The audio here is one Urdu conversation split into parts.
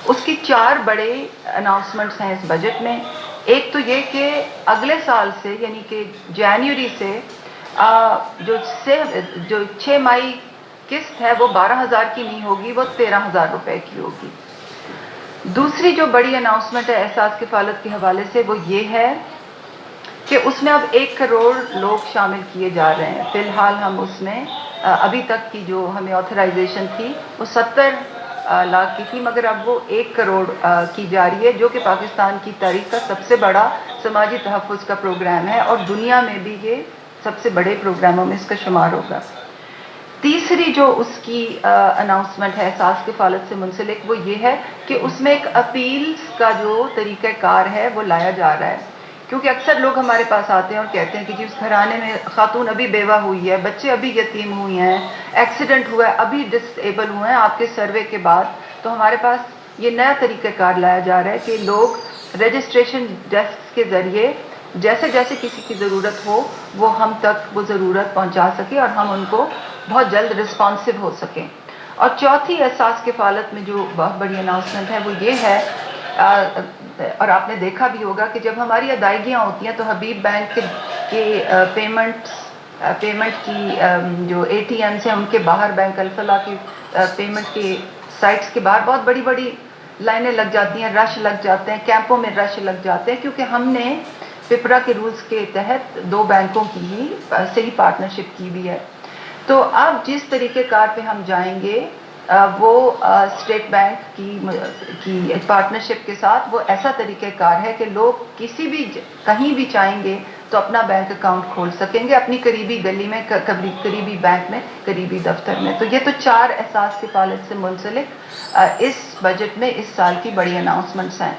اس کی 4 بڑے اناؤنسمنٹس ہیں اس بجٹ میں. ایک تو یہ کہ اگلے سال سے یعنی کہ جنوری سے جو 6 مائی قسط ہے وہ 12,000 کی نہیں ہوگی, وہ 13,000 روپے کی ہوگی. دوسری جو بڑی اناؤنسمنٹ ہے احساس کفالت کے حوالے سے وہ یہ ہے کہ اس میں اب 1 کروڑ لوگ شامل کیے جا رہے ہیں. فی الحال ہم اس میں ابھی تک کی جو ہمیں آتھرائزیشن تھی وہ 70 لاکھ کی تھی, مگر اب وہ 1 کروڑ کی جا رہی ہے, جو کہ پاکستان کی تاریخ کا سب سے بڑا سماجی تحفظ کا پروگرام ہے اور دنیا میں بھی یہ سب سے بڑے پروگراموں میں اس کا شمار ہوگا. تیسری جو اس کی اناؤنسمنٹ ہے احساس کفالت سے منسلک وہ یہ ہے کہ اس میں ایک اپیلز کا جو طریقہ کار ہے وہ لایا جا رہا ہے. کیونکہ اکثر لوگ ہمارے پاس آتے ہیں اور کہتے ہیں کہ جی اس گھرانے میں خاتون ابھی بیوہ ہوئی ہے, بچے ابھی یتیم ہوئے ہیں, ایکسیڈنٹ ہوا ہے, ابھی ڈس ایبل ہوئے ہیں آپ کے سروے کے بعد, تو ہمارے پاس یہ نیا طریقہ کار لایا جا رہا ہے کہ لوگ رجسٹریشن ڈیسک کے ذریعے جیسے جیسے کسی کی ضرورت ہو وہ ہم تک وہ ضرورت پہنچا سکیں اور ہم ان کو بہت جلد رسپانسو ہو سکیں. اور چوتھی احساس کفالت میں جو بہت بڑی اناؤنسمنٹ ہے وہ یہ ہے, اور آپ نے دیکھا بھی ہوگا کہ جب ہماری ادائیگیاں ہوتی ہیں تو حبیب بینک کے پیمنٹ کی جو اے ٹی ایمس ہیں ان کے باہر, بینک الفلاح کی پیمنٹ کے سائٹس کے باہر بہت بڑی بڑی لائنیں لگ جاتی ہیں, رش لگ جاتے ہیں, کیمپوں میں رش لگ جاتے ہیں, کیونکہ ہم نے پپرا کے رولز کے تحت 2 بینکوں کی ہی صحیح پارٹنرشپ کی بھی ہے. تو اب جس طریقے کار پہ ہم جائیں گے وہ اسٹیٹ بینک کی پارٹنرشپ کے ساتھ وہ ایسا طریقہ کار ہے کہ لوگ کسی بھی کہیں بھی چاہیں گے تو اپنا بینک اکاؤنٹ کھول سکیں گے اپنی قریبی گلی میں, قریبی بینک میں, قریبی دفتر میں. تو یہ تو 4 احساس کفالت سے منسلک اس بجٹ میں اس سال کی بڑی اناؤنسمنٹس ہیں.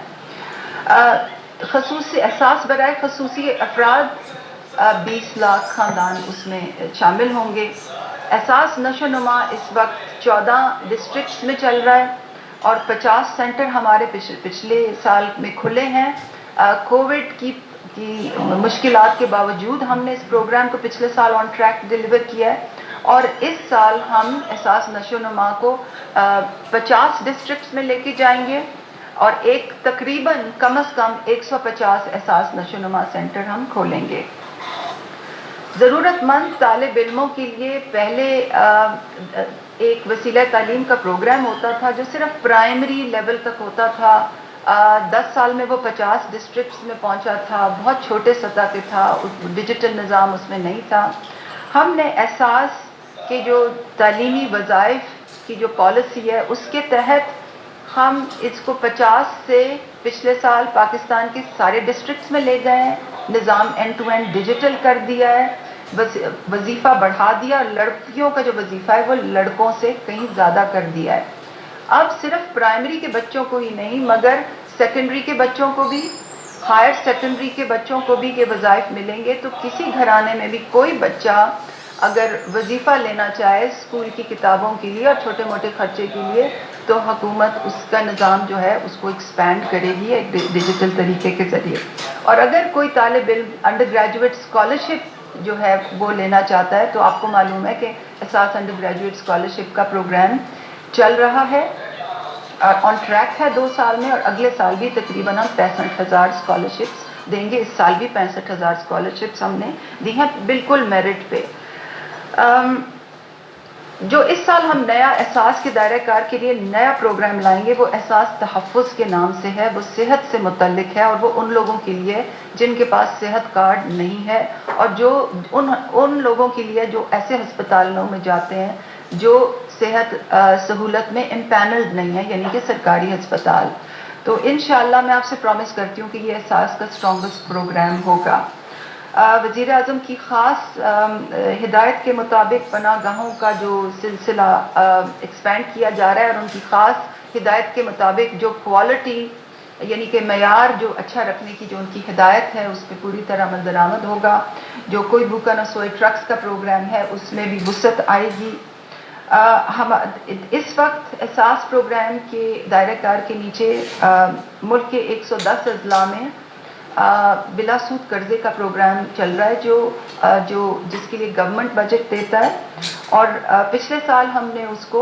خصوصی احساس برائے خصوصی افراد 20 لاکھ خاندان اس میں شامل ہوں گے. احساس نشو نما اس وقت 14 ڈسٹرکٹس میں چل رہا ہے اور 50 سینٹر ہمارے پچھلے سال میں کھلے ہیں. کووڈ کی مشکلات کے باوجود ہم نے اس پروگرام کو پچھلے سال آن ٹریک ڈیلیور کیا ہے اور اس سال ہم احساس نشو نما کو 50 ڈسٹرکٹس میں لے کے جائیں گے اور تقریباً کم از کم 150 احساس نشو نما سینٹر ہم کھولیں گے. ضرورت مند طالب علموں کے لیے پہلے ایک وسیلہ تعلیم کا پروگرام ہوتا تھا جو صرف پرائمری لیول تک ہوتا تھا. 10 سال میں وہ 50 ڈسٹرکٹس میں پہنچا تھا, بہت چھوٹے سطح پہ تھا, ڈیجیٹل نظام اس میں نہیں تھا. ہم نے احساس کے جو تعلیمی وظائف کی جو پالیسی ہے اس کے تحت ہم اس کو 50 سے پچھلے سال پاکستان کے سارے ڈسٹرکٹس میں لے گئے ہیں, نظام اینڈ ٹو اینڈ ڈیجیٹل کر دیا ہے, وظیفہ بڑھا دیا اور لڑکیوں کا جو وظیفہ ہے وہ لڑکوں سے کہیں زیادہ کر دیا ہے. اب صرف پرائمری کے بچوں کو ہی نہیں مگر سیکنڈری کے بچوں کو بھی, ہائر سیکنڈری کے بچوں کو بھی یہ وظائف ملیں گے. تو کسی گھرانے میں بھی کوئی بچہ اگر وظیفہ لینا چاہے اسکول کی کتابوں کے لیے اور چھوٹے موٹے خرچے کے لیے تو حکومت اس کا نظام جو ہے اس کو ایکسپینڈ کرے گی ایک ڈیجیٹل طریقے کے ذریعے. اور اگر کوئی طالب علم انڈر گریجویٹ اسکالرشپ جو ہے وہ لینا چاہتا ہے تو آپ کو معلوم ہے کہ احساس انڈر گریجویٹ اسکالرشپ کا پروگرام چل رہا ہے, آن ٹریک ہے 2 سال میں, اور اگلے سال بھی تقریباً ہم 65,000 اسکالرشپس دیں گے. اس سال بھی 65,000 اسکالرشپس ہم نے دی ہیں بالکل میرٹ پہ. جو اس سال ہم نیا احساس کے دائرہ کار کے لیے نیا پروگرام لائیں گے وہ احساس تحفظ کے نام سے ہے. وہ صحت سے متعلق ہے اور وہ ان لوگوں کے لیے جن کے پاس صحت کارڈ نہیں ہے اور جو ان لوگوں کے لیے جو ایسے ہسپتالوں میں جاتے ہیں جو صحت سہولت میں امپینلڈ نہیں ہے, یعنی کہ سرکاری ہسپتال. تو انشاءاللہ میں آپ سے پرومس کرتی ہوں کہ یہ احساس کا اسٹرانگسٹ پروگرام ہوگا. وزیر اعظم کی خاص ہدایت کے مطابق پناہ گاہوں کا جو سلسلہ ایکسپینڈ کیا جا رہا ہے اور ان کی خاص ہدایت کے مطابق جو کوالٹی یعنی کہ معیار جو اچھا رکھنے کی جو ان کی ہدایت ہے اس پہ پوری طرح عمل درآمد ہوگا. جو کوئی بھوکا نہ سوئے ٹرکس کا پروگرام ہے اس میں بھی وسعت آئے گی. ہم اس وقت احساس پروگرام کے دائرہ کار کے نیچے ملک کے 110 اضلاع میں بلا سود قرضے کا پروگرام چل رہا ہے جس کے لیے گورنمنٹ بجٹ دیتا ہے اور پچھلے سال ہم نے اس کو